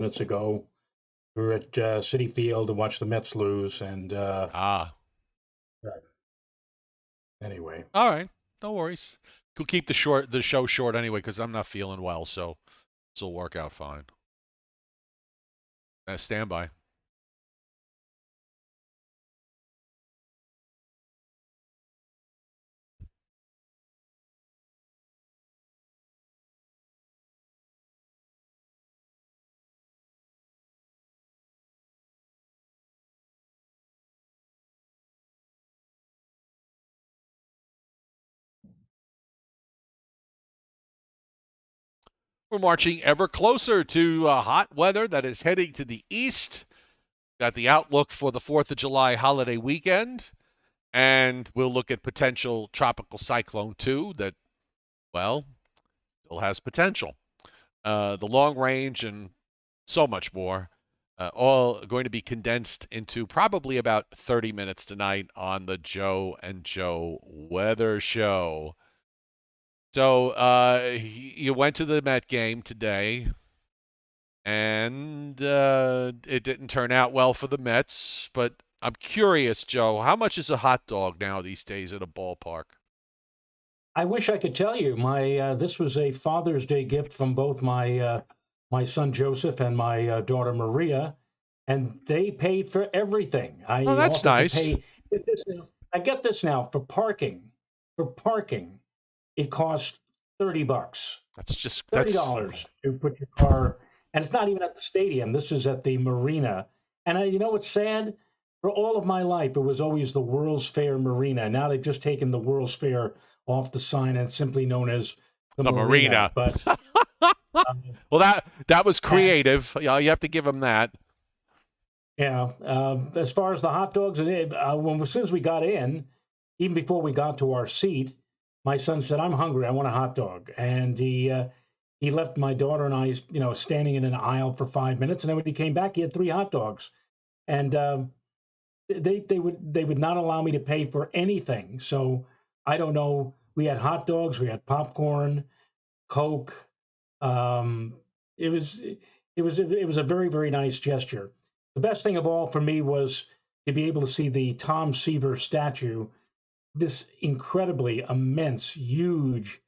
minutes ago. We were at Citi Field and watched the Mets lose. And anyway, all right. No worries. We'll keep the show short anyway because I'm not feeling well, so this will work out fine. Stand by. We're marching ever closer to hot weather that is heading to the east. Got the outlook for the 4th of July holiday weekend. And we'll look at potential tropical cyclone 2 that, well, still has potential. The long range and so much more, all going to be condensed into probably about 30 minutes tonight on the Joe and Joe Weather Show. So you went to the Met game today, and it didn't turn out well for the Mets. But I'm curious, Joe, how much is a hot dog now these days at a ballpark? I wish I could tell you. This was a Father's Day gift from both my son Joseph and my daughter Maria, and they paid for everything. Oh, I that's offered to nice. pay. I get this now for parking. For parking, it costs $30. That's $30 to put your car, and it's not even at the stadium. This is at the marina. And you know what's sad? For all of my life, it was always the World's Fair Marina. Now they've just taken the World's Fair off the sign, and it's simply known as the the marina. marina. But Well, that was and, creative. Yeah, you have to give them that. yeah, as far as the hot dogs, as soon as we got in, even before we got to our seat, my son said, "I'm hungry. I want a hot dog," and he left my daughter and I, standing in an aisle for 5 minutes, and then when he came back, he had 3 hot dogs, and they would not allow me to pay for anything. So I don't know. We had hot dogs, we had popcorn, Coke. Um, it was it was a very very nice gesture. The best thing of all for me was to be able to see the Tom Seaver statue, this incredibly immense, huge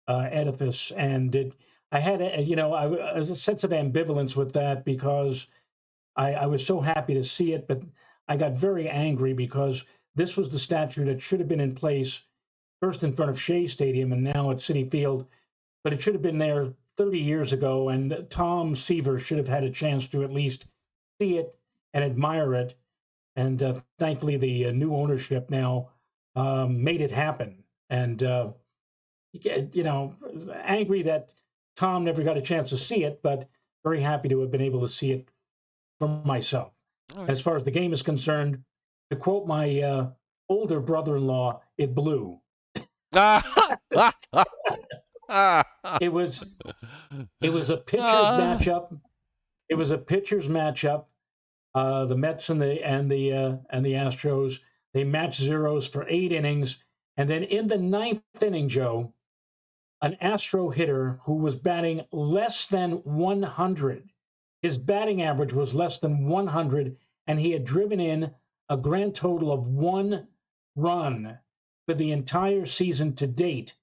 edifice, and I had a sense of ambivalence with that because I was so happy to see it, but I got very angry because this was the statue that should have been in place first in front of Shea Stadium and now at Citi Field, but it should have been there 30 years ago, and Tom Seaver should have had a chance to at least see it and admire it. And thankfully, the new ownership now made it happen. And angry that Tom never got a chance to see it, but very happy to have been able to see it for myself. Right. As far as the game is concerned, to quote my older brother-in-law, it blew. It was a pitcher's matchup. It was a pitcher's matchup. The Mets and the Astros, they matched zeros for 8 innings, and then in the ninth inning, Joe, an Astro hitter who was batting less than 100. His batting average was less than 100, and he had driven in a grand total of 1 run for the entire season to date.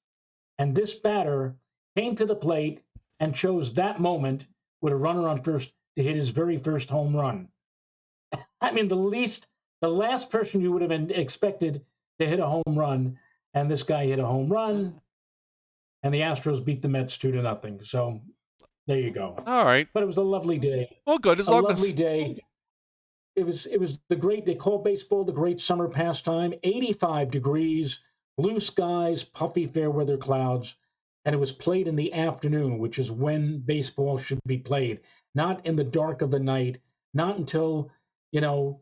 And this batter came to the plate and chose that moment with a runner on first to hit his very first home run. I mean, the last person you would have expected to hit a home run, and this guy hit a home run, and the Astros beat the Mets 2-0. So there you go. All right. But it was a lovely day. Well, good. As a long lovely as day. It was the great, they call baseball the great summer pastime. 85 degrees, blue skies, puffy fair weather clouds, and it was played in the afternoon, which is when baseball should be played, not in the dark of the night, not until,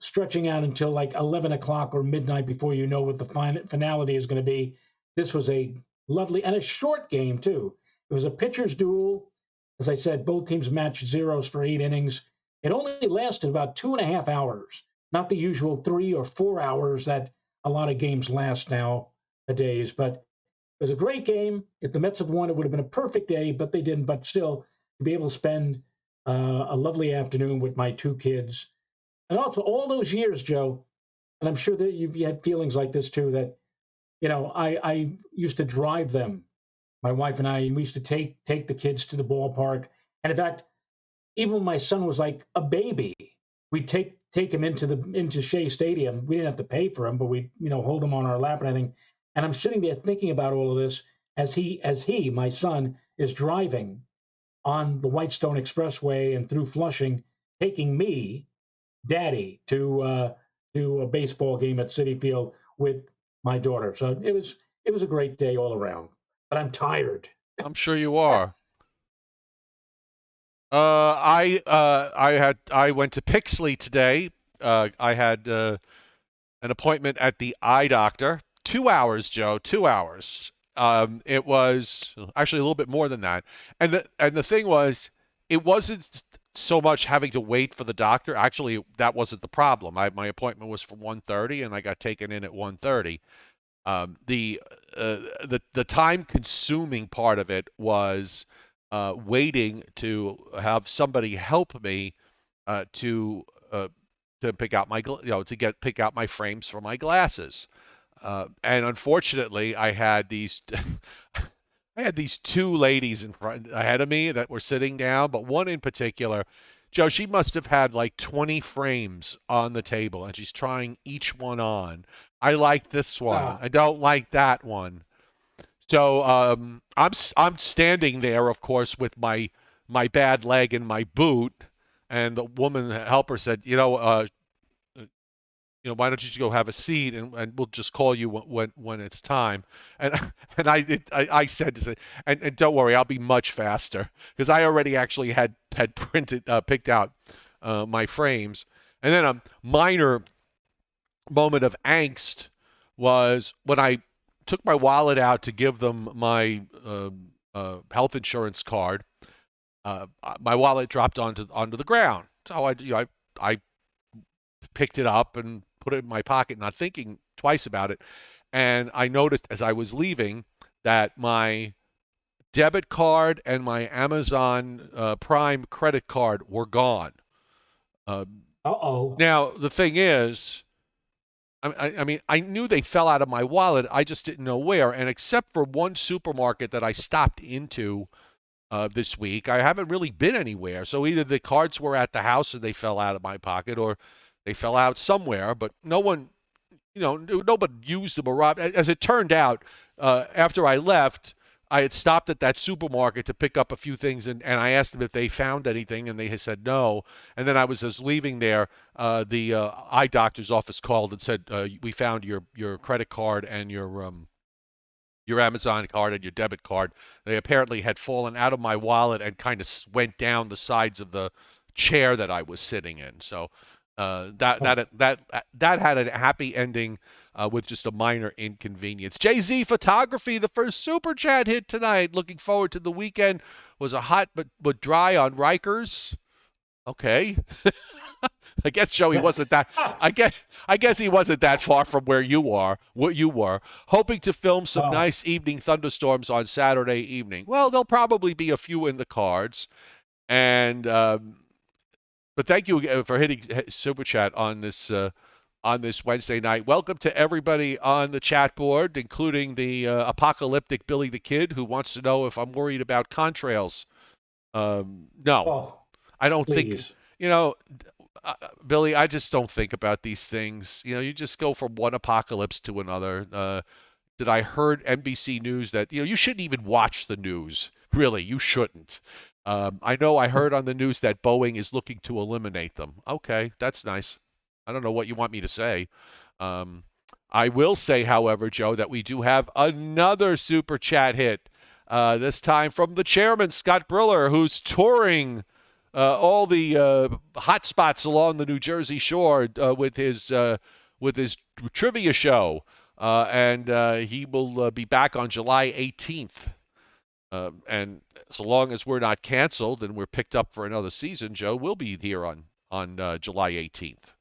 stretching out until like 11 o'clock or midnight before you know what the finality is going to be. This was a lovely and a short game, too. It was a pitcher's duel. As I said, both teams matched zeros for 8 innings. It only lasted about 2.5 hours, not the usual 3 or 4 hours that a lot of games last nowadays. But it was a great game. If the Mets had won, it would have been a perfect day, but they didn't. But still, to be able to spend a lovely afternoon with my two kids. And also all those years, Joe, and I'm sure that you've had feelings like this too, that, I used to drive them, my wife and I, and we used to take the kids to the ballpark. And in fact, even when my son was like a baby, we'd take him into Shea Stadium. We didn't have to pay for him, but we hold him on our lap and everything. And I'm sitting there thinking about all of this as he my son is driving on the Whitestone Expressway and through Flushing, taking me, Daddy, to a baseball game at Citi Field with my daughter. So it was a great day all around. But I'm tired. I'm sure you are. I went to Pixley today. I had an appointment at the eye doctor. 2 hours, Joe. 2 hours. It was actually a little bit more than that. And the thing was, it wasn't so much having to wait for the doctor. Actually, that wasn't the problem. My appointment was for 1:30, and I got taken in at 1:30. The time consuming part of it was waiting to have somebody help me to pick out pick out my frames for my glasses. And unfortunately, I had these I had these two ladies in front ahead of me that were sitting down, but one in particular, Joe, she must have had like 20 frames on the table, and she's trying each one on. I like this one. Ah, I don't like that one. So I'm standing there, of course, with my bad leg in my boot, and the woman helper said, why don't you just go have a seat, and we'll just call you when it's time. And and I said to say, and don't worry, I'll be much faster because I already actually had picked out my frames. And then a minor moment of angst was when I took my wallet out to give them my health insurance card. My wallet dropped onto the ground, so I picked it up and put it in my pocket, not thinking twice about it. And I noticed as I was leaving that my debit card and my Amazon Prime credit card were gone. Uh, uh-oh. Now, the thing is, I mean, I knew they fell out of my wallet. I just didn't know where. And except for one supermarket that I stopped into this week, I haven't really been anywhere. So either the cards were at the house and they fell out of my pocket, or they fell out somewhere. But no one, nobody used them or robbed. As it turned out, after I left, I had stopped at that supermarket to pick up a few things, and I asked them if they found anything, and they had said no. And then I was just leaving there. The eye doctor's office called and said, "We found your credit card and your Amazon card and your debit card. They apparently had fallen out of my wallet and kind of went down the sides of the chair that I was sitting in." So that had a happy ending with just a minor inconvenience. Jay-Z Photography, the first super chat hit tonight. Looking forward to the weekend. Was a hot but dry on Rikers. Okay. I guess Joey wasn't that. I guess he wasn't that far from where you are. What you were hoping to film some Oh, nice evening thunderstorms on Saturday evening. Well, there'll probably be a few in the cards, and but thank you for hitting super chat on this Wednesday night. Welcome to everybody on the chat board, including the apocalyptic Billy the Kid, who wants to know if I'm worried about contrails. No, oh, I don't think. please. You know, Billy, I just don't think about these things. You just go from one apocalypse to another. Did I heard NBC News that you shouldn't even watch the news? Really, you shouldn't. I know I heard on the news that Boeing is looking to eliminate them. Okay, that's nice. I don't know what you want me to say. Um, I will say, however, Joe, that we do have another super chat hit. This time from the chairman, Scott Briller, who's touring all the hot spots along the New Jersey shore with his trivia show, and he will be back on July 18th. And so long as we're not canceled and we're picked up for another season, Joe, we'll be here on July 18th.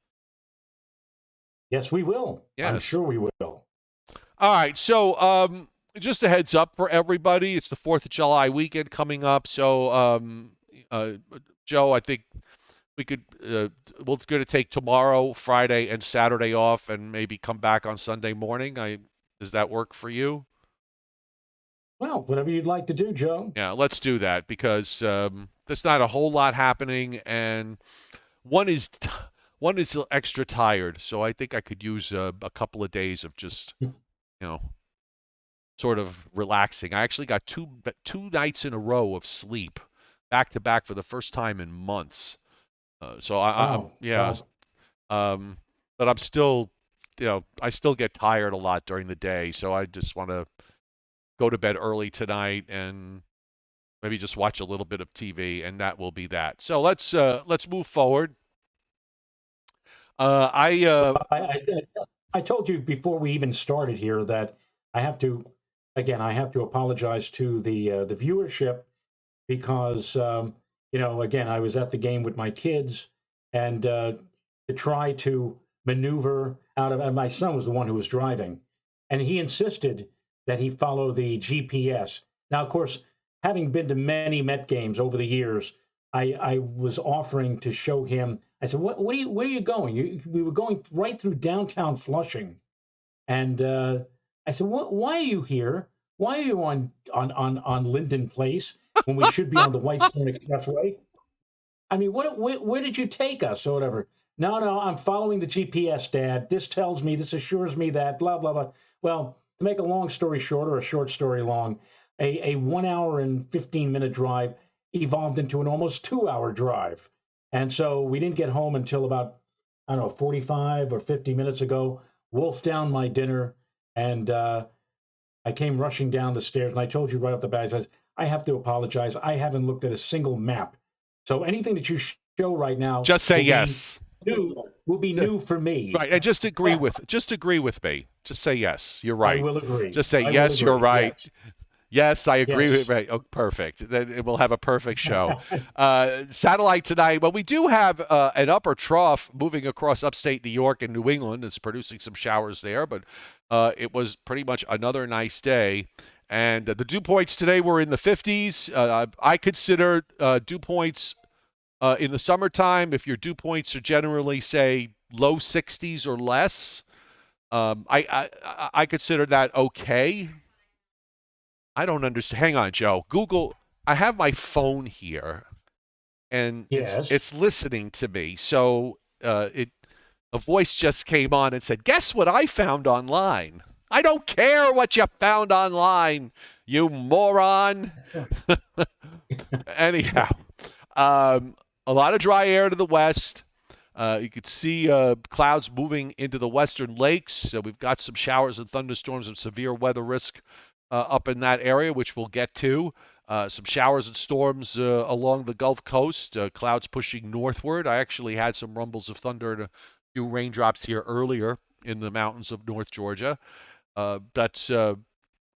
Yes, we will. I'm Yes. sure we will. All right. So just a heads up for everybody. It's the 4th of July weekend coming up. So Joe, I think we could. We're going to take tomorrow, Friday, and Saturday off, and maybe come back on Sunday morning. Does that work for you? Well, whatever you'd like to do, Joe. Yeah, let's do that because there's not a whole lot happening, and one is one is extra tired. So I think I could use a couple of days of just know sort of relaxing. I actually got two nights in a row of sleep back to back for the first time in months. So I'm Wow. yeah, Wow. but I'm still I still get tired a lot during the day. So I just want to go to bed early tonight and maybe just watch a little bit of TV, and that will be that. So let's move forward. I I told you before we even started here that I have to, again, I have to apologize to the viewership because again, I was at the game with my kids, and to try to maneuver out of, and my son was the one who was driving, and he insisted that he follow the GPS. Now, of course, having been to many Met games over the years, I was offering to show him. I said, where are you going? We were going right through downtown Flushing, and I said, why are you here? Why are you on Linden Place when we should be on the Whitestone Expressway? I mean, where did you take us or whatever? No, I'm following the GPS, Dad. This tells me, this assures me that, blah, blah, blah. Well, to make a long story short or a short story long, a 1 hour and 15-minute drive evolved into an almost 2 hour drive. And so we didn't get home until about, I don't know, 45 or 50 minutes ago, wolfed down my dinner, and I came rushing down the stairs. And I told you right off the bat, I said, I have to apologize. I haven't looked at a single map. So anything that you show right now just say yes. Will be new for me. Right, and just agree with me. Just say yes. You're right. I will agree. Just say yes. You're right. Yes. Yes, I agree Yes. with right. Oh, perfect. Then we'll have a perfect show. Satellite tonight. Well, we do have an upper trough moving across upstate New York and New England. It's producing some showers there, but it was pretty much another nice day. And the dew points today were in the 50s. I consider dew points in the summertime, if your dew points are generally, say, low 60s or less, I consider that okay. I don't understand. Hang on, Joe. Google. I have my phone here, and Yes. it's listening to me. So a voice just came on and said, "Guess what I found online." I don't care what you found online, you moron. Anyhow, a lot of dry air to the west. You could see clouds moving into the western lakes. So we've got some showers and thunderstorms and severe weather risk up in that area, which we'll get to. Some showers and storms along the Gulf Coast, clouds pushing northward. I actually had some rumbles of thunder and a few raindrops here earlier in the mountains of North Georgia. That's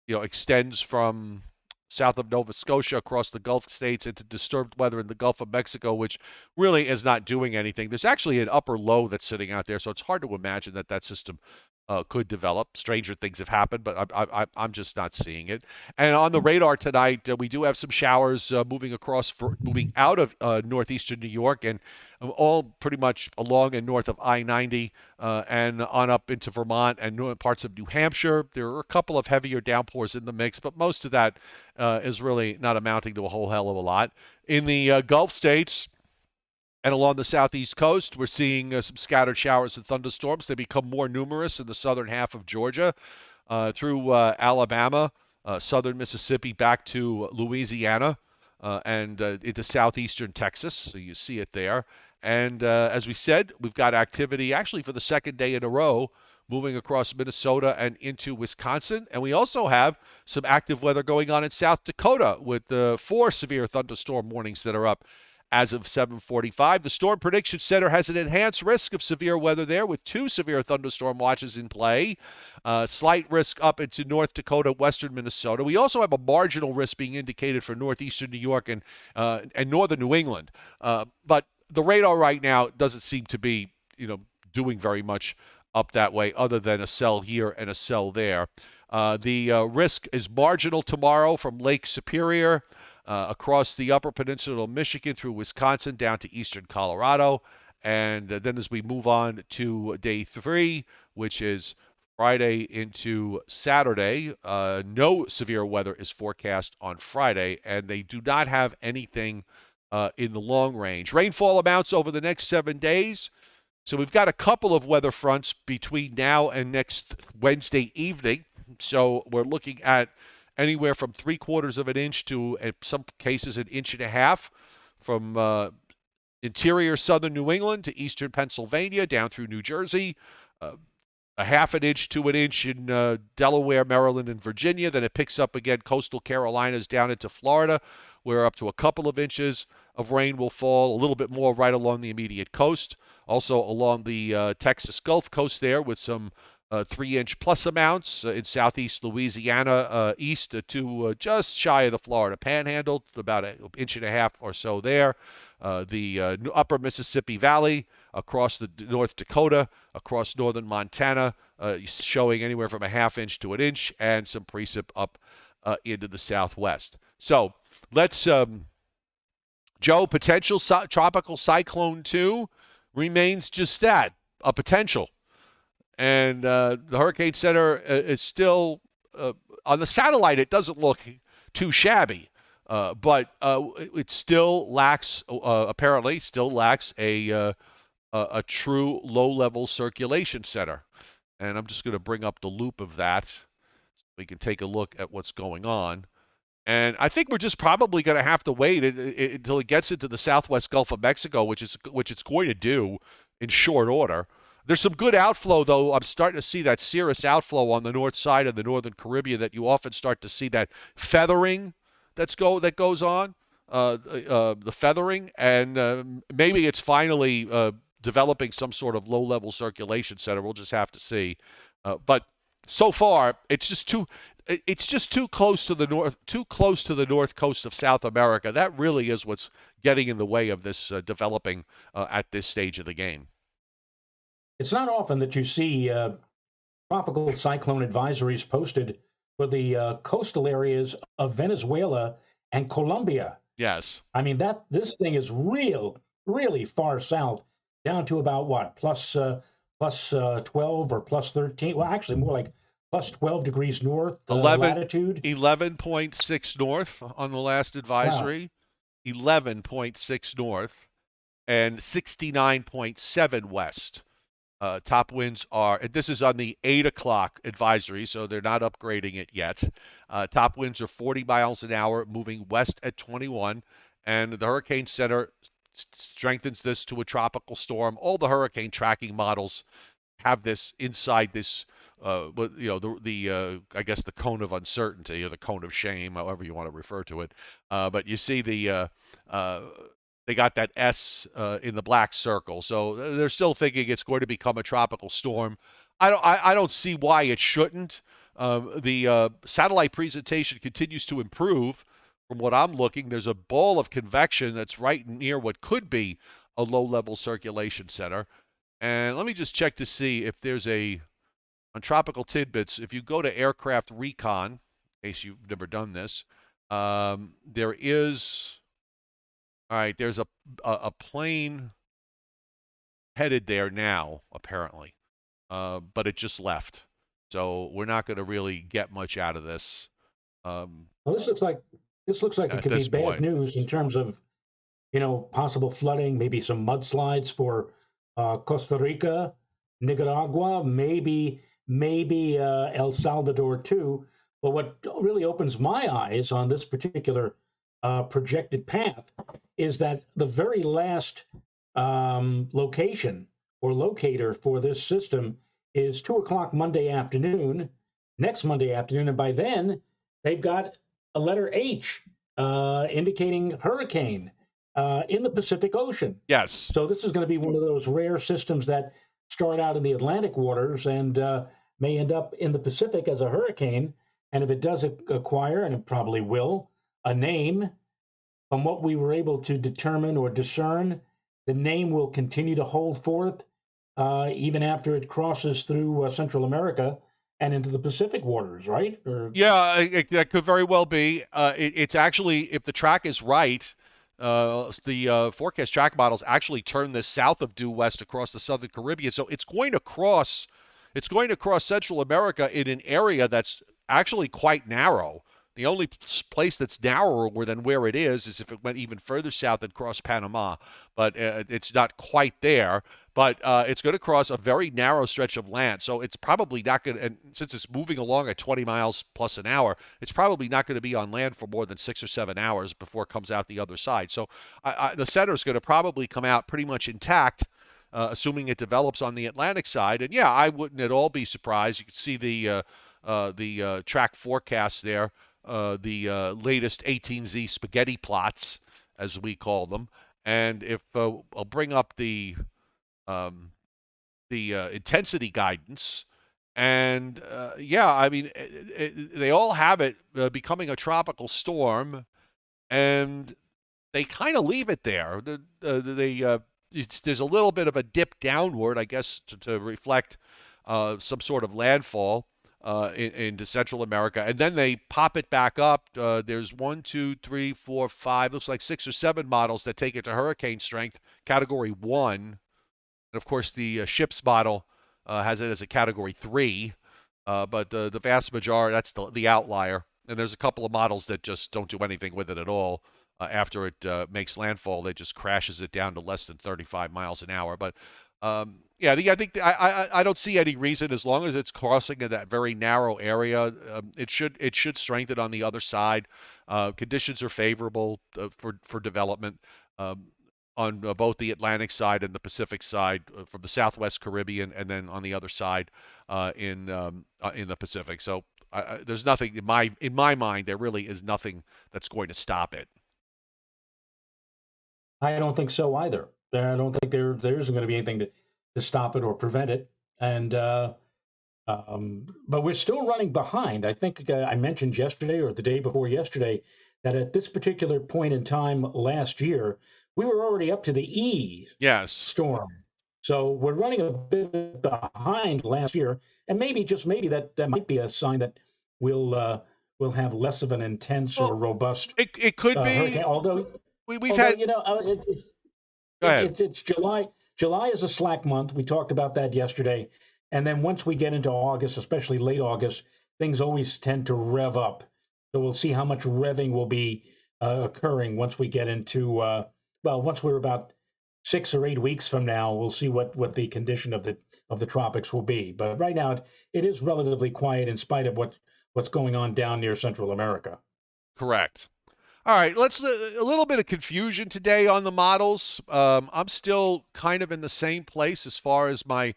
extends from south of Nova Scotia across the Gulf states into disturbed weather in the Gulf of Mexico, which really is not doing anything. There's actually an upper low that's sitting out there, so it's hard to imagine that system could develop. Stranger things have happened, but I'm just not seeing it. And on the radar tonight, we do have some showers moving out of northeastern New York and all pretty much along and north of I-90 and on up into Vermont and parts of New Hampshire. There are a couple of heavier downpours in the mix, but most of that is really not amounting to a whole hell of a lot. In the Gulf states, and along the southeast coast, we're seeing some scattered showers and thunderstorms. They become more numerous in the southern half of Georgia, through Alabama, southern Mississippi, back to Louisiana, and into southeastern Texas. So you see it there. And as we said, we've got activity actually for the second day in a row moving across Minnesota and into Wisconsin. And we also have some active weather going on in South Dakota with 4 severe thunderstorm warnings that are up as of 7:45. The Storm Prediction Center has an enhanced risk of severe weather there with 2 severe thunderstorm watches in play. Slight risk up into North Dakota, western Minnesota. We also have a marginal risk being indicated for northeastern New York and northern New England. But the radar right now doesn't seem to be, doing very much up that way other than a cell here and a cell there. The risk is marginal tomorrow from Lake Superior. across the upper peninsula of Michigan through Wisconsin down to eastern Colorado. And then as we move on to day 3, which is Friday into Saturday, no severe weather is forecast on Friday, and they do not have anything in the long range. Rainfall amounts over the next 7 days. So we've got a couple of weather fronts between now and next Wednesday evening. So we're looking at anywhere from 3/4 of an inch to, in some cases, 1.5 inches from interior southern New England to eastern Pennsylvania down through New Jersey. A 1/2 inch to 1 inch in Delaware, Maryland, and Virginia. Then it picks up again coastal Carolinas down into Florida, where up to a couple of inches of rain will fall, a little bit more right along the immediate coast. Also along the Texas Gulf Coast there with some 3-inch plus amounts in southeast Louisiana, east to just shy of the Florida Panhandle, about 1.5 inches or so there. The upper Mississippi Valley, across the North Dakota, across northern Montana, showing anywhere from a 1/2 inch to 1 inch, and some precip up into the southwest. So let's, Joe, potential tropical cyclone 2 remains just that, a potential. And the Hurricane Center is still, on the satellite, it doesn't look too shabby. But it still lacks, apparently, a true low-level circulation center. And I'm just going to bring up the loop of that. We can take a look at what's going on. And I think we're just probably going to have to wait until it gets into the southwest Gulf of Mexico, which it's going to do in short order. There's some good outflow, though. I'm starting to see that cirrus outflow on the north side of the northern Caribbean that you often start to see that feathering that goes on, the feathering, and maybe it's finally developing some sort of low-level circulation center. We'll just have to see. But so far, it's just too close to the north coast of South America. That really is what's getting in the way of this developing at this stage of the game. It's not often that you see tropical cyclone advisories posted for the coastal areas of Venezuela and Colombia. Yes. I mean, this thing is really far south, down to about what, plus 12 or plus 13. Well, actually, more like plus 12 degrees north latitude. 11.6 north on the last advisory. Wow. 11.6 north and 69.7 west. Top winds are, and this is on the 8 o'clock advisory, so they're not upgrading it yet. Top winds are 40 miles an hour, moving west at 21, and the Hurricane Center strengthens this to a tropical storm. All the hurricane tracking models have this inside this, I guess the cone of uncertainty or the cone of shame, however you want to refer to it. But you see they got that S in the black circle, so they're still thinking it's going to become a tropical storm. I don't see why it shouldn't. The satellite presentation continues to improve. From what I'm looking, there's a ball of convection that's right near what could be a low-level circulation center. And let me just check to see if there's on Tropical Tidbits, if you go to Aircraft Recon, in case you've never done this, there is... All right, there's a plane headed there now, apparently, but it just left. So we're not going to really get much out of this. Well, this looks like it could be bad news in terms of, possible flooding, maybe some mudslides for Costa Rica, Nicaragua, maybe El Salvador too. But what really opens my eyes on this particular projected path is that the very last location or locator for this system is 2 o'clock next Monday afternoon, and by then they've got a letter H indicating hurricane in the Pacific Ocean. Yes. So this is going to be one of those rare systems that start out in the Atlantic waters and may end up in the Pacific as a hurricane. And if it does acquire, and it probably will, a name, from what we were able to determine or discern, the name will continue to hold forth even after it crosses through Central America. and into the Pacific waters, right? Yeah, that could very well be. It's actually, if the track is right, the forecast track models actually turn this south of due west across the southern Caribbean. So it's going to cross Central America in an area that's actually quite narrow. The only place that's narrower than where it is if it went even further south and crossed Panama, but it's not quite there. But it's going to cross a very narrow stretch of land, so it's probably not going to. And since it's moving along at 20 miles plus an hour, it's probably not going to be on land for more than 6 or 7 hours before it comes out the other side. So the center is going to probably come out pretty much intact. Assuming it develops on the Atlantic side, and yeah, I wouldn't at all be surprised. You can see the track forecast there, the latest 18Z spaghetti plots, as we call them. And if I'll bring up um, the intensity guidance, and yeah, I mean, they all have it becoming a tropical storm, and they kind of leave it there. There's a little bit of a dip downward, I guess, to reflect some sort of landfall into Central America, and then they pop it back up. There's 1, 2, 3, 4, 5, looks like 6 or 7 models that take it to hurricane strength, Category 1. And of course, the ship's model has it as a Category 3, but the vast majority, that's the outlier. And there's a couple of models that just don't do anything with it at all. After it makes landfall, it just crashes it down to less than 35 miles an hour. But yeah, I think I don't see any reason, as long as it's crossing in that very narrow area, it should strengthen on the other side. Conditions are favorable for development. On both the Atlantic side and the Pacific side, from the Southwest Caribbean, and then on the other side in the Pacific. So there's nothing in my mind. There really is nothing that's going to stop it. I don't think so either. I don't think there isn't going to be anything to stop it or prevent it. And but we're still running behind. I think I mentioned yesterday or the day before yesterday that at this particular point in time last year, we were already up to the E storm. So we're running a bit behind last year, and maybe just maybe that might be a sign that we'll have less of an intense or robust It could be hurricane. Although had. You know, Go ahead. it's July. July is a slack month. We talked about that yesterday. And then once we get into August, especially late August, things always tend to rev up. So we'll see how much revving will be occurring once we get into, once we're about 6 or 8 weeks from now, we'll see what the condition of the tropics will be. But right now, it is relatively quiet in spite of what's going on down near Central America. Correct. All right, let's a little bit of confusion today on the models. I'm still kind of in the same place as far as my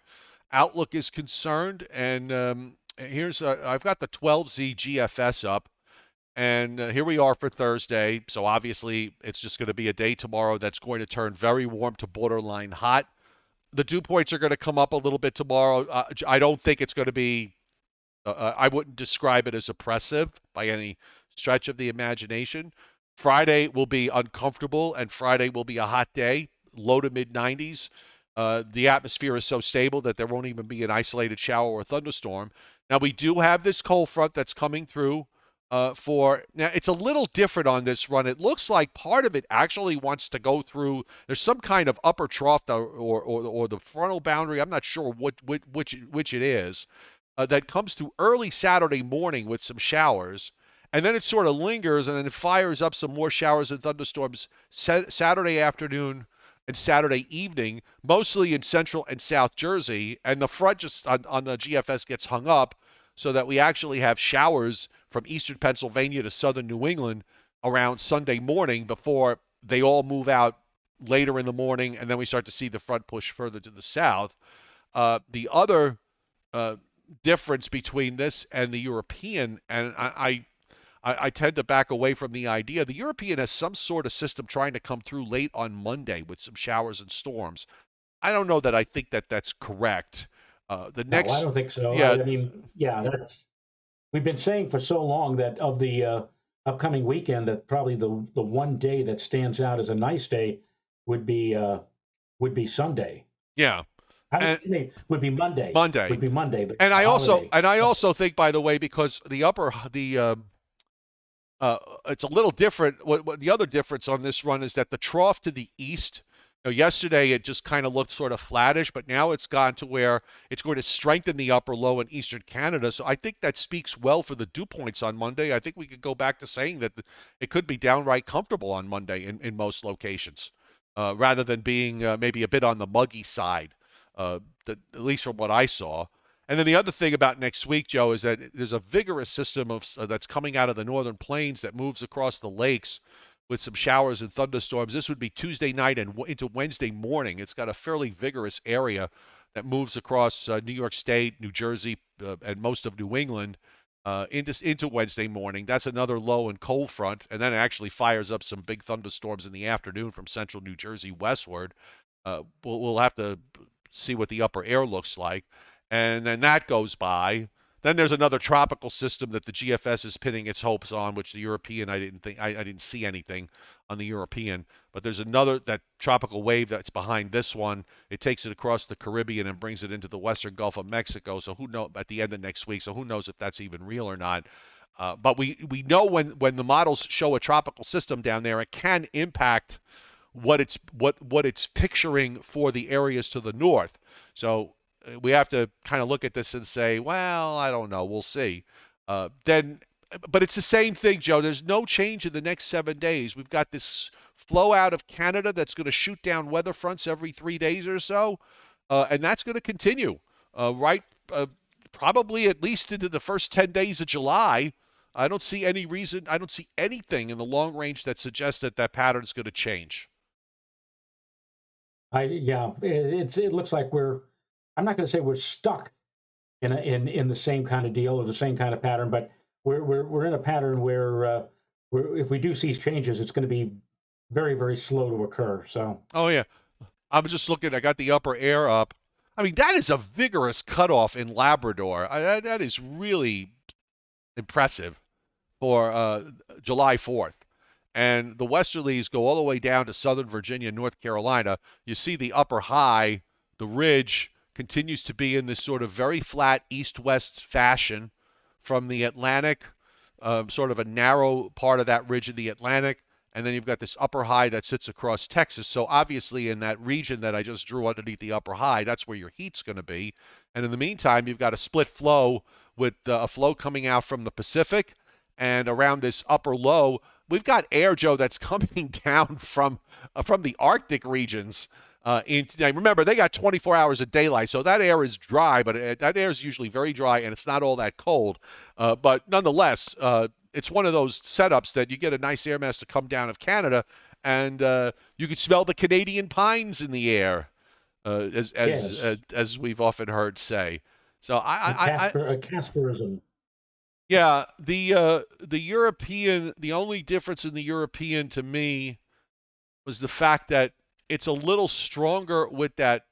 outlook is concerned, and here's I've got the 12Z GFS up, and here we are for Thursday. So obviously, it's just going to be a day tomorrow that's going to turn very warm to borderline hot. The dew points are going to come up a little bit tomorrow. I don't think it's going to be. I wouldn't describe it as oppressive by any stretch of the imagination. Friday will be uncomfortable, and Friday will be a hot day, low to mid 90s. The atmosphere is so stable that there won't even be an isolated shower or thunderstorm. Now, we do have this cold front that's coming through now it's a little different on this run. It looks like part of it actually wants to go through. There's some kind of upper trough or the frontal boundary. I'm not sure which it is that comes through early Saturday morning with some showers. And then it sort of lingers, and then it fires up some more showers and thunderstorms Saturday afternoon and Saturday evening, mostly in central and south Jersey. And the front just on the GFS gets hung up so that we actually have showers from eastern Pennsylvania to southern New England around Sunday morning before they all move out later in the morning, and then we start to see the front push further to the south. The other difference between this and the European, and I tend to back away from the idea. The European has some sort of system trying to come through late on Monday with some showers and storms. I don't know that I think that that's correct. No, I don't think so. Yeah, I mean, yeah, we've been saying for so long that of the upcoming weekend, that probably the one day that stands out as a nice day would be Sunday. Yeah, I was thinking would be Monday. Monday. Would be Monday, but And I holiday. also think, by the way, because it's a little different. What the other difference on this run is that the trough to the east. Yesterday it just kind of looked sort of flattish, but now it's gone to where it's going to strengthen the upper low in eastern Canada. So I think that speaks well for the dew points on Monday. I think we could go back to saying that it could be downright comfortable on Monday in most locations, rather than being maybe a bit on the muggy side, at least from what I saw. And then the other thing about next week, Joe, is that there's a vigorous system that's coming out of the northern plains that moves across the lakes with some showers and thunderstorms. This would be Tuesday night and into Wednesday morning. It's got a fairly vigorous area that moves across New York State, New Jersey, and most of New England into Wednesday morning. That's another low and cold front, and then it actually fires up some big thunderstorms in the afternoon from central New Jersey westward. We'll have to see what the upper air looks like. And then that goes by. Then there's another tropical system that the GFS is pinning its hopes on, which the European I didn't see anything on the European, but there's another that tropical wave that's behind this one. It takes it across the Caribbean and brings it into the western Gulf of Mexico. So who knows at the end of next week? So who knows if that's even real or not? But we know when the models show a tropical system down there, it can impact what it's picturing for the areas to the north. So we have to kind of look at this and say, well, I don't know, we'll see. But it's the same thing, Joe. There's no change in the next 7 days. We've got this flow out of Canada that's going to shoot down weather fronts every 3 days or so, and that's going to continue, probably at least into the first 10 days of July. I don't see anything in the long range that suggests that pattern is going to change. It looks like I'm not going to say we're stuck in the same kind of deal or the same kind of pattern, but we're in a pattern where if we do see changes, it's going to be very, very slow to occur. So. Oh yeah, I'm just looking. I got the upper air up. I mean, that is a vigorous cutoff in Labrador. That is really impressive for July 4th. And the westerlies go all the way down to southern Virginia, North Carolina. You see the upper high, the ridge, continues to be in this sort of very flat east-west fashion from the Atlantic, sort of a narrow part of that ridge of the Atlantic, and then you've got this upper high that sits across Texas. So obviously in that region that I just drew underneath the upper high, that's where your heat's going to be. And in the meantime, you've got a split flow with a flow coming out from the Pacific, and around this upper low, we've got air, Joe, that's coming down from the Arctic regions. Remember, they got 24 hours of daylight, so that air is dry, but that air is usually very dry, and it's not all that cold. But nonetheless, it's one of those setups that you get a nice air mass to come down of Canada, and you can smell the Canadian pines in the air, as we've often heard say. So Casperism. Yeah, the European, the only difference in the European to me was the fact that it's a little stronger with that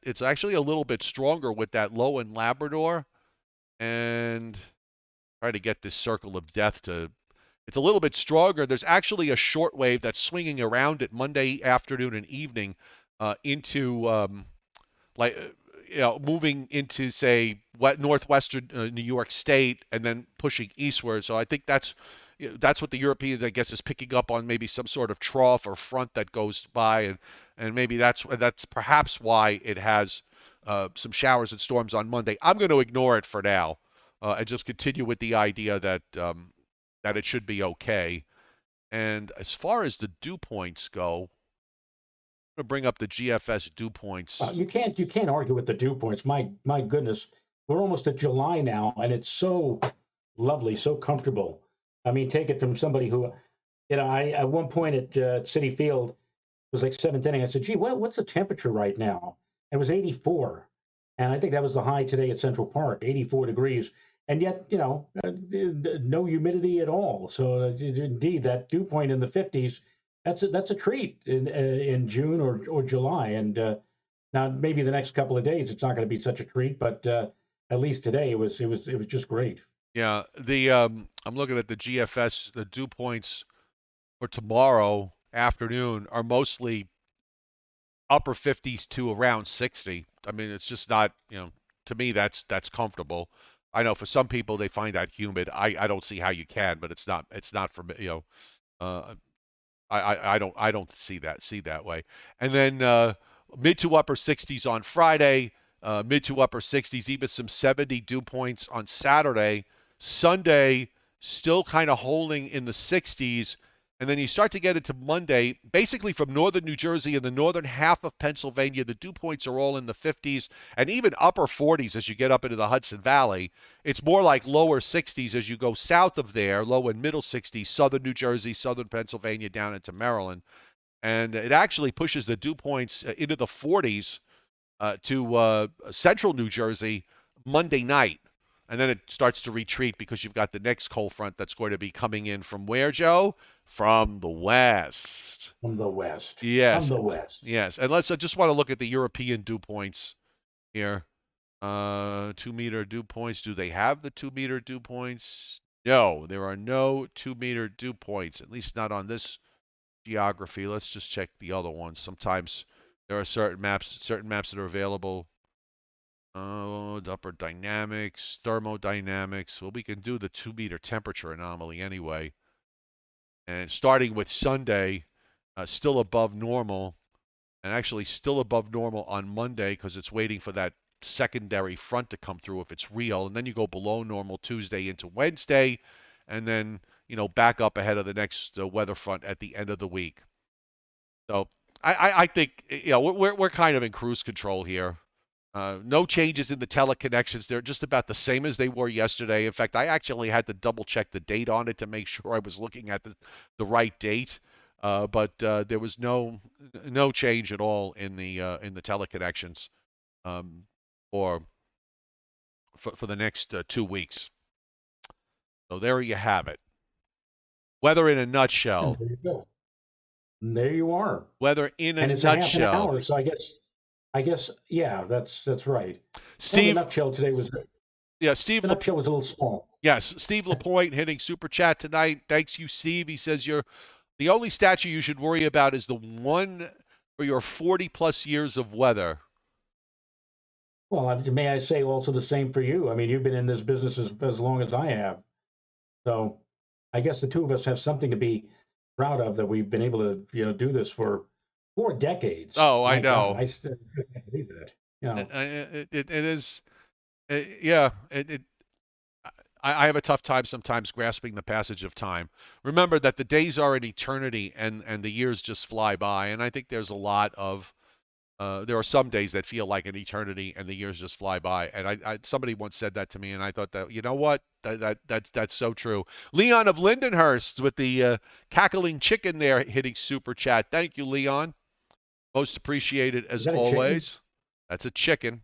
it's actually a little bit stronger with that low in Labrador, and try to get this circle of death to it's a little bit stronger. There's actually a short wave that's swinging around it Monday afternoon and evening into moving into, say, northwestern New York State and then pushing eastward. So I think that's what the Europeans, I guess, is picking up on, maybe some sort of trough or front that goes by, and maybe that's perhaps why it has some showers and storms on Monday. I'm going to ignore it for now and just continue with the idea that it should be okay. And as far as the dew points go, to bring up the GFS dew points. You can't argue with the dew points. My goodness, we're almost at July now, and it's so lovely, so comfortable. I mean, take it from somebody who, I at one point at Citi Field, it was like seventh inning. I said, "Gee, what's the temperature right now?" It was 84, and I think that was the high today at Central Park, 84 degrees, and yet no humidity at all. So indeed, that dew point in the 50s. That's a treat in June or July, and now maybe the next couple of days it's not going to be such a treat, but at least today it was just great. Yeah, I'm looking at the GFS. The dew points for tomorrow afternoon are mostly upper 50s to around 60. I mean, it's just not, to me that's comfortable. I know for some people they find that humid. I don't see how you can, but it's not for me. Uh, I don't see that way. And then mid to upper 60s on Friday, mid to upper 60s, even some 70 dew points on Saturday. Sunday still kind of holding in the 60s. And then you start to get into Monday, basically from northern New Jersey and the northern half of Pennsylvania, the dew points are all in the 50s and even upper 40s as you get up into the Hudson Valley. It's more like lower 60s as you go south of there, low and middle 60s, southern New Jersey, southern Pennsylvania, down into Maryland. And it actually pushes the dew points into the 40s to central New Jersey Monday night. And then it starts to retreat because you've got the next cold front that's going to be coming in from where, Joe? From the west. From the west. Yes. From the west. Yes. And I just want to look at the European dew points here. 2-meter dew points. Do they have the 2-meter dew points? No, there are no 2-meter dew points, at least not on this geography. Let's just check the other ones. Sometimes there are certain maps that are available. Upper dynamics, thermodynamics. Well, we can do the 2-meter temperature anomaly anyway. And starting with Sunday, still above normal, and actually still above normal on Monday because it's waiting for that secondary front to come through if it's real. And then you go below normal Tuesday into Wednesday, and then back up ahead of the next weather front at the end of the week. So I think we're kind of in cruise control here. No changes in the teleconnections. They're just about the same as they were yesterday. In fact, I actually had to double check the date on it to make sure I was looking at the right date. But there was no change at all in the teleconnections for the next 2 weeks. So there you have it. Weather in a nutshell. There you go. There you are. Weather in a nutshell. And it's half an hour, so I guess, yeah, that's right. Steve, the nutshell today was good. Yeah, Steve. The nutshell was a little small. Yes, Steve LaPointe hitting super chat tonight. Thanks you, Steve. He says the only statue you should worry about is the one for your 40-plus years of weather. Well, may I say also the same for you? I mean, you've been in this business as long as I have. So I guess the two of us have something to be proud of that we've been able to do this for 4 decades. Oh, I know. God, I still can't believe that. It is, yeah. I have a tough time sometimes grasping the passage of time. Remember that the days are an eternity, and the years just fly by. And I think there's a lot of there are some days that feel like an eternity, and the years just fly by. And somebody once said that to me, and I thought that what that's so true. Leon of Lindenhurst with the cackling chicken there hitting super chat. Thank you, Leon. Most appreciated as always. That's a chicken.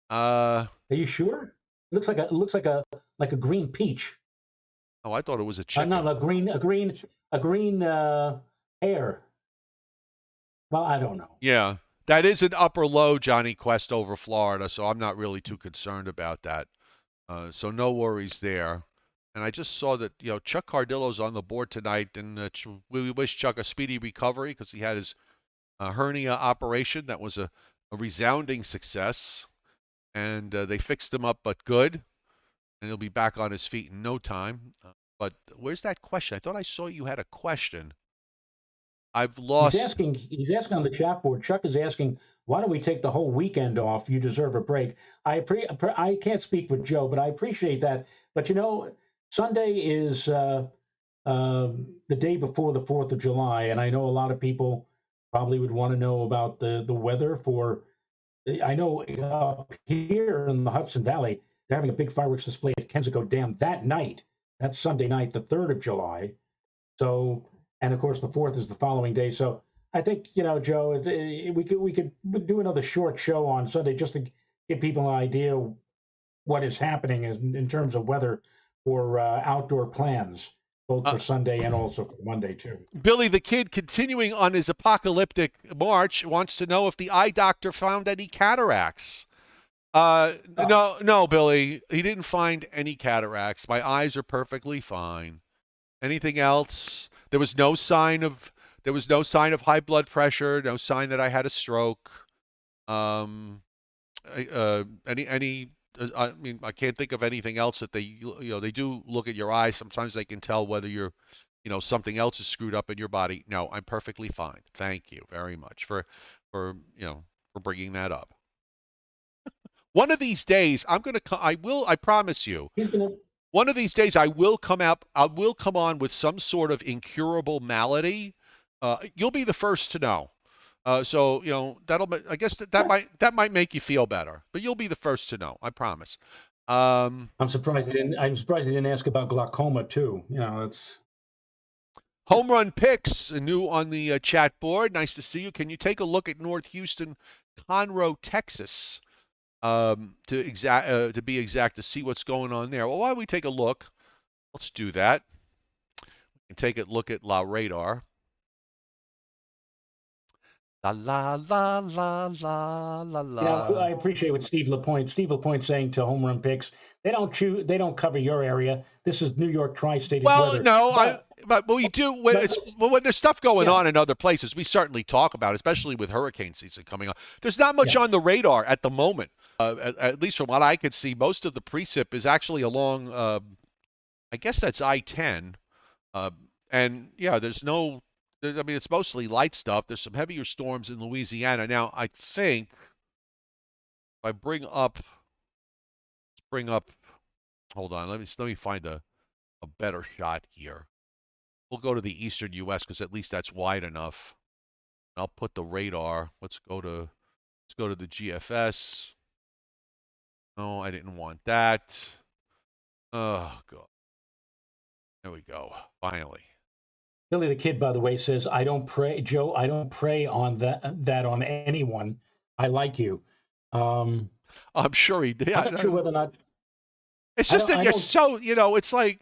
Are you sure? It looks like a green peach. Oh, I thought it was a chicken. No, a green hare. Well, I don't know. Yeah, that is an upper low, Johnny Quest, over Florida, so I'm not really too concerned about that. So no worries there. And I just saw that Chuck Cardillo's on the board tonight, and we wish Chuck a speedy recovery because he had his hernia operation. That was a resounding success, and they fixed him up, but good, and he'll be back on his feet in no time. But where's that question? I thought I saw you had a question. I've lost. He's asking on the chat board. Chuck is asking, why don't we take the whole weekend off? You deserve a break. I can't speak for Joe, but I appreciate that. But Sunday is the day before the 4th of July, and I know a lot of people probably would want to know about the weather for. I know up here in the Hudson Valley, they're having a big fireworks display at Kensico Dam that night. That's Sunday night, the 3rd of July. So, and of course, the 4th is the following day. So I think, Joe, we could do another short show on Sunday just to give people an idea what is happening in terms of weather for outdoor plans, both for Sunday and also for Monday, too. Billy the Kid, continuing on his apocalyptic march, wants to know if the eye doctor found any cataracts. No, Billy, he didn't find any cataracts. My eyes are perfectly fine. Anything else? There was no sign of There was no sign of high blood pressure, no sign that I had a stroke. Um, any I mean, I can't think of anything else that they do look at your eyes. Sometimes they can tell whether something else is screwed up in your body. No, I'm perfectly fine. Thank you very much for bringing that up. One of these days, I promise you, He's gonna. one of these days I will come on with some sort of incurable malady. You'll be the first to know. So I guess that might make you feel better, but you'll be the first to know. I promise. I'm surprised he didn't. I'm surprised he didn't ask about glaucoma too. It's Home Run Picks, new on the chat board. Nice to see you. Can you take a look at North Houston, Conroe, Texas? To be exact, to see what's going on there. Well, why don't we take a look? Let's do that. We can take a look at La Radar. La la la la la la la. I appreciate what Steve LaPointe. Steve LaPointe saying to Home Run Picks, they don't cover your area. This is New York tri-state weather. No, but we do when there's stuff going on in other places, we certainly talk about it, especially with hurricane season coming on. There's not much on the radar at the moment. At least from what I could see, most of the precip is actually along, I guess that's I-10. And yeah, I mean, it's mostly light stuff. There's some heavier storms in Louisiana. Now, I think if I bring up, hold on, let me find a better shot here. We'll go to the eastern U.S. because at least that's wide enough. I'll put the radar. Let's go to the GFS. No, I didn't want that. Oh, God. There we go. Finally. Billy the Kid, by the way, says, I don't pray, Joe, I don't pray on that on anyone. I like you. I'm sure he did. I'm not sure whether or not. It's just that you're so, it's like,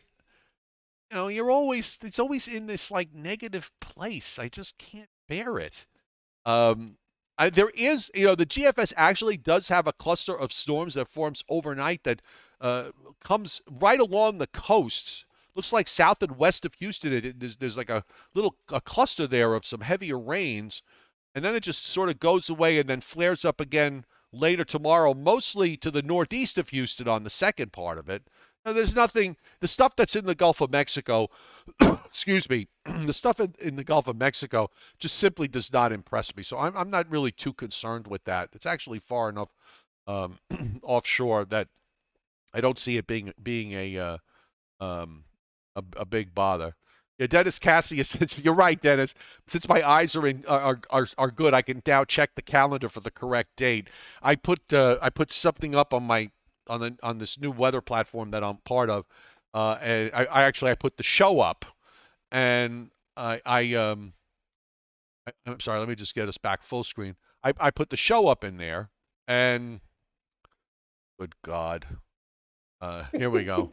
it's always in this like negative place. I just can't bear it. There is, the GFS actually does have a cluster of storms that forms overnight that comes right along the coast. Looks like south and west of Houston. There's like a cluster there of some heavier rains, and then it just sort of goes away and then flares up again later tomorrow, mostly to the northeast of Houston on the second part of it. Now, there's nothing. The stuff that's in the Gulf of Mexico, excuse me, the stuff in the Gulf of Mexico just simply does not impress me. So I'm not really too concerned with that. It's actually far enough offshore that I don't see it being a big bother. Yeah, Dennis Cassius says you're right, Dennis. Since my eyes are good, I can now check the calendar for the correct date. I put something up on this new weather platform that I'm part of. And I put the show up, and I'm sorry. Let me just get us back full screen. I put the show up in there, and good God, here we go.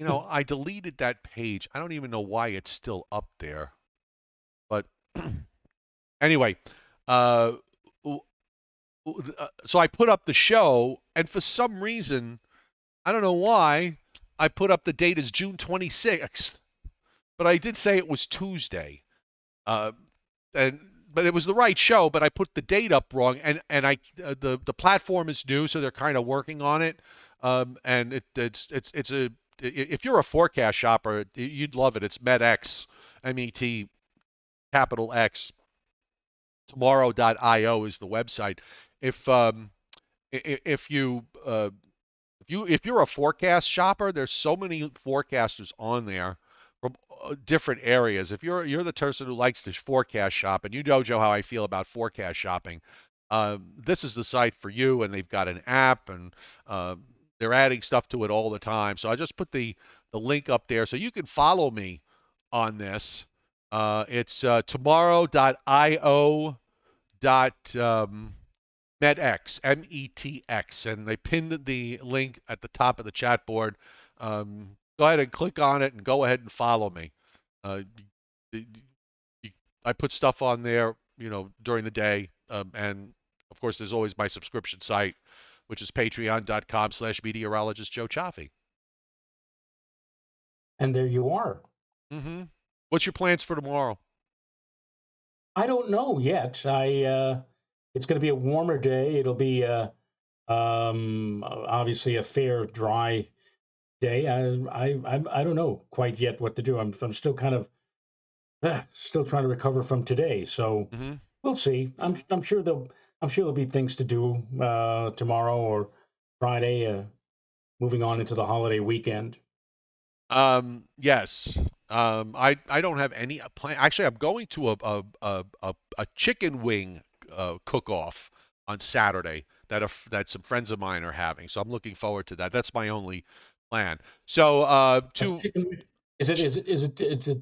I deleted that page. I don't even know why it's still up there. But anyway, so I put up the show, and for some reason, I don't know why, I put up the date as June 26th. But I did say it was Tuesday. But it was the right show, but I put the date up wrong, and the platform is new, so they're kind of working on it. And if you're a forecast shopper, you'd love it. It's MetX, MET, capital X. Tomorrow.io is the website. If you're a forecast shopper, there's so many forecasters on there from different areas. If you're the person who likes to forecast shop, and you know, Joe, how I feel about forecast shopping, this is the site for you. And they've got an app, and they're adding stuff to it all the time. So I just put the link up there so you can follow me on this. It's tomorrow.io metx, METX, and they pinned the link at the top of the chat board. Go ahead and click on it and go ahead and follow me. I put stuff on there, during the day, and of course there's always my subscription site, which is patreon.com/meteorologist Joe Chaffee. And there you are. Mm-hmm. What's your plans for tomorrow? I don't know yet. It's going to be a warmer day. It'll be obviously a fair dry day. I don't know quite yet what to do. I'm still kind of still trying to recover from today. So Mm-hmm. we'll see. I'm sure there'll be things to do tomorrow or Friday. Moving on into the holiday weekend. Yes. I don't have any plan. Actually, I'm going to a chicken wing cook-off on Saturday that some friends of mine are having. So I'm looking forward to that. That's my only plan. So to Is it?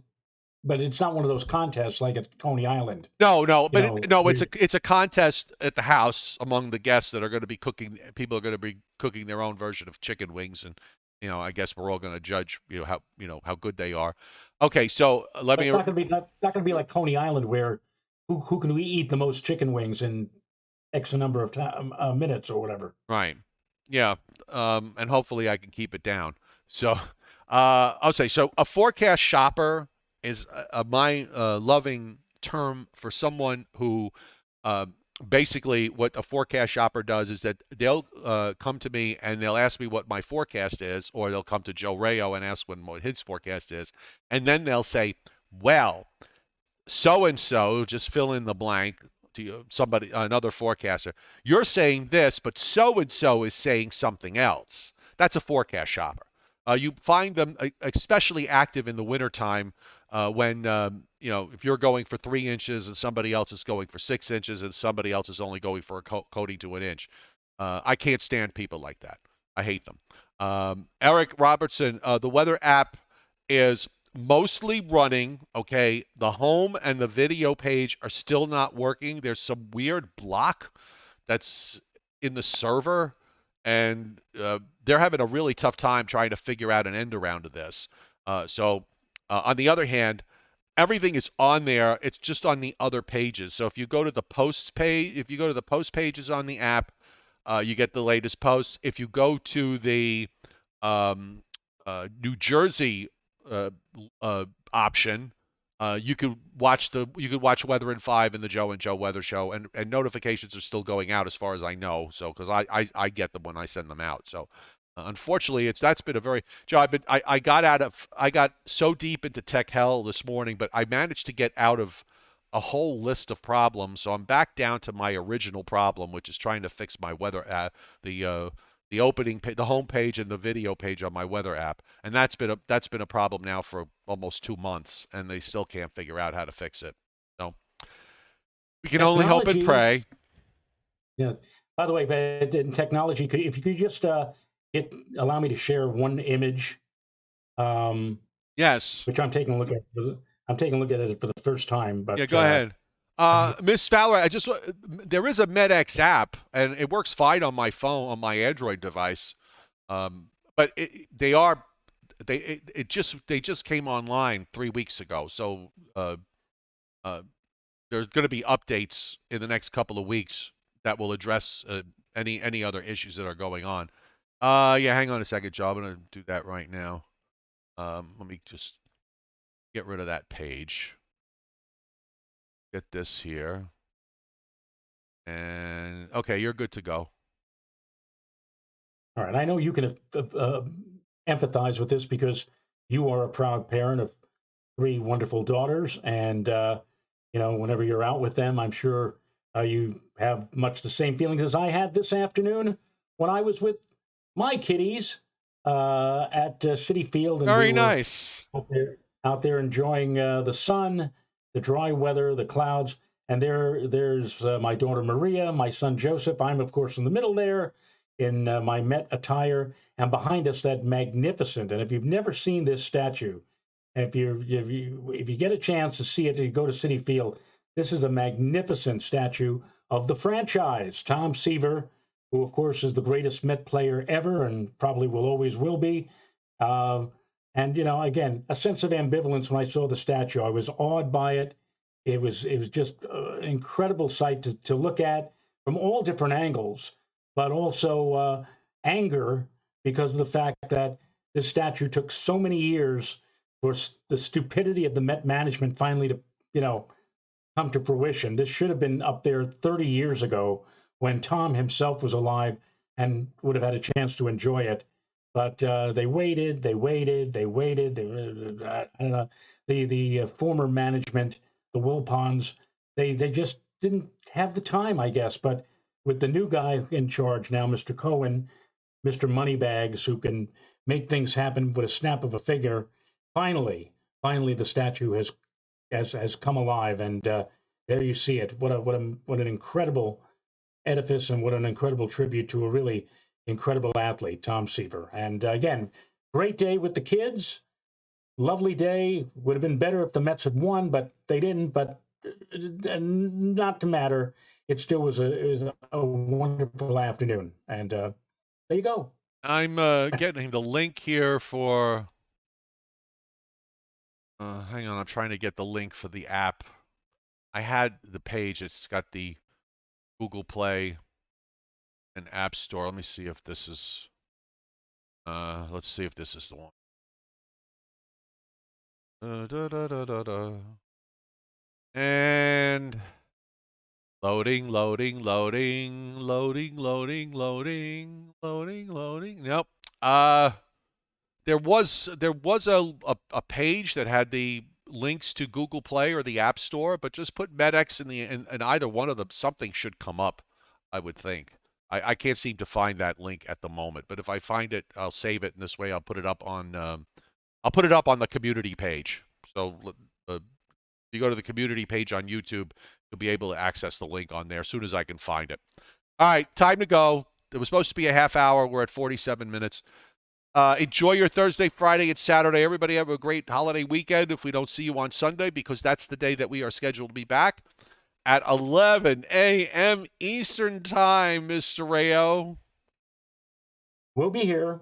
But it's not one of those contests like at Coney Island. No, no, You but know, no, it's a contest at the house among the guests that are going to be cooking. People are going to be cooking their own version of chicken wings, and I guess we're all going to judge how good they are. Okay, so let but me it's not going to be like Coney Island where who can we eat the most chicken wings in X number of minutes or whatever. right, yeah, and hopefully I can keep it down. So I'll say so. A forecast shopper is my loving term for someone who uh, basically what a forecast shopper does is that they'll come to me and they'll ask me what my forecast is, or they'll come to Joe Rayo and ask what his forecast is, and then they'll say, well, so and so, just fill in the blank to somebody, another forecaster. You're saying this, but so and so is saying something else. That's a forecast shopper. You find them especially active in the wintertime when, if you're going for 3 inches and somebody else is going for 6 inches and somebody else is only going for a coating to an inch. I can't stand people like that. I hate them. Eric Robertson, the weather app is mostly running. Okay, the home and the video page are still not working. There's some weird block that's in the server, and they're having a really tough time trying to figure out an end around to this. On the other hand, everything is on there. It's just on the other pages. So if you go to the posts page, if you go to the post pages on the app, you get the latest posts. If you go to the um, New Jersey uh, option, you could watch Weather in 5 in the Joe and Joe Weather Show, and notifications are still going out as far as I know. So because I get them when I send them out. So unfortunately, that's been a very Joe. I got so deep into tech hell this morning, but I managed to get out of a whole list of problems. So I'm back down to my original problem, which is trying to fix my weather the the home page and the video page on my weather app, and that's been a problem now for almost 2 months, and they still can't figure out how to fix it. So we can only hope and Technology. pray. Yeah. By the way, in technology, if you could just allow me to share one image, um, Yes. which I'm taking a look at. I'm taking a look at it for the first time, Yeah. but Go ahead. Miss Fowler, there is a MedX app, and it works fine on my phone on my Android device. But they just came online 3 weeks ago, so uh, there's going to be updates in the next couple of weeks that will address any other issues that are going on. Yeah, hang on a second, Joe. I'm going to do that right now. Let me just get rid of that page. Get this here. And okay, you're good to go. all right. I know you can empathize with this because you are a proud parent of three wonderful daughters, and whenever you're out with them, I'm sure you have much the same feelings as I had this afternoon when I was with my kiddies at City Field, and we Very were nice. out there enjoying the sun, the dry weather, the clouds. And there's my daughter Maria, my son Joseph. I'm of course in the middle there, in my Met attire, and behind us that magnificent. And if you've never seen this statue, if you get a chance to see it, you go to City Field. This is a magnificent statue of the franchise, Tom Seaver, who of course is the greatest Met player ever, and probably will be. Uh, and again, a sense of ambivalence when I saw the statue. I was awed by it. It was just an incredible sight to look at from all different angles, but also anger because of the fact that this statue took so many years for the stupidity of the Met management finally to, come to fruition. This should have been up there 30 years ago when Tom himself was alive and would have had a chance to enjoy it. But they waited. I don't know. The former management, the Wilpons, they just didn't have the time, I guess. But with the new guy in charge now, Mr. Cohen, Mr. Moneybags, who can make things happen with a snap of a finger, finally, the statue has come alive, and there you see it. What an incredible edifice, and what an incredible tribute to a really incredible athlete, Tom Seaver. And again, great day with the kids. Lovely day. Would have been better if the Mets had won, but they didn't. But not to matter. It still was a wonderful afternoon. And there you go. I'm getting the link here for. Hang on, I'm trying to get the link for the app. I had the page. It's got the Google Play and App Store. Let me see if this is. Let's see if this is the one. And loading. Nope. There was a page that had the links to Google Play or the App Store, but just put MedX in either one of them. Something should come up, I would think. I can't seem to find that link at the moment, but if I find it, I'll save it, and this way I'll put it up on the community page. So if you go to the community page on YouTube, you'll be able to access the link on there as soon as I can find it. All right, time to go. It was supposed to be a half hour. We're at 47 minutes. Enjoy your Thursday, Friday, and Saturday. Everybody have a great holiday weekend if we don't see you on Sunday, because that's the day that we are scheduled to be back at 11 a.m. Eastern Time, Mr. Rayo. We'll be here.